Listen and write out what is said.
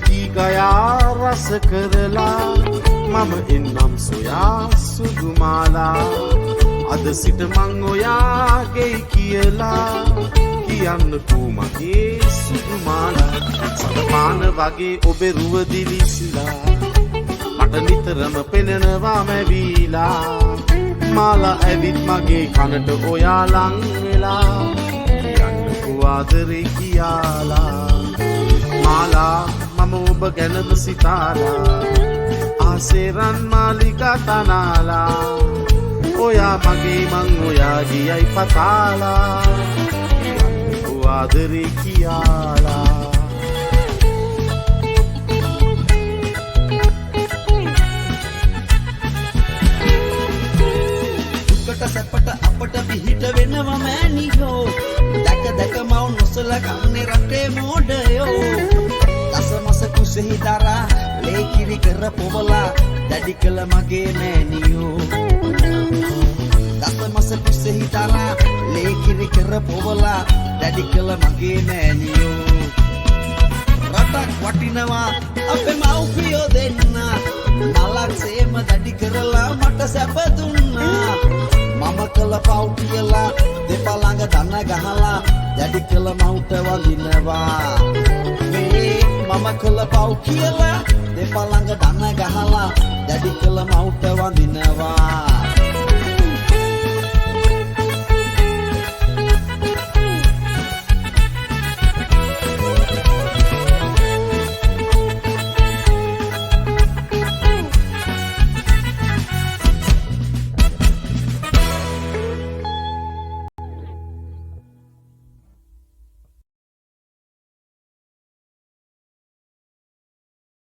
දී ගයා රස කරලා මම එන්නම් සොයා සුදුමාලා අද සිට මං ඔයාගේ කියලා කියන්නකෝ මගේ සුදුමාලා සතපාන වගේ ඔබේ රුව දිලිසිලා මට නිතරම පෙනෙනවා මැවිලා මාලා ඇවිත් මගේ කනට ඔයා ලං වෙලා කියන්නකෝ ආදරේ කියලා මාලා මම ඔබ ගැනම සිතාලා ආසෙරන් මාලිකා තනාලා ඔයා මගේ මං ඔයා ගියයි පතාලා කියන්නකෝ ආදරේ කියලා සැපට අපට පිහිට වෙනව මෑනියෝ දැක දැක මව නොසලකන්නේ රටේ මෝඩයෝ දසමස කුසෙහි දරා ලේකිරි කර පොවලා දැඩි කළ මගේ මෑනියෝ දසමස කුසෙහි දරා ලේකිරි කර පොවලා දැඩි කළ මගේ මෑනියෝ රටක් වටිනවා අපේ මව්පියෝ දෙන්න නලක් සේම දැඩි කරලා මට සැප දුන්නා මම කළ පව් කියලා දෙපා ළඟ දන ගහලා දැඩි කළ මවුට වඳිනවා මේ මම කළ පව් කියලා දෙපා ළඟ දන ගහලා දැඩි කළ මවුට වඳිනවා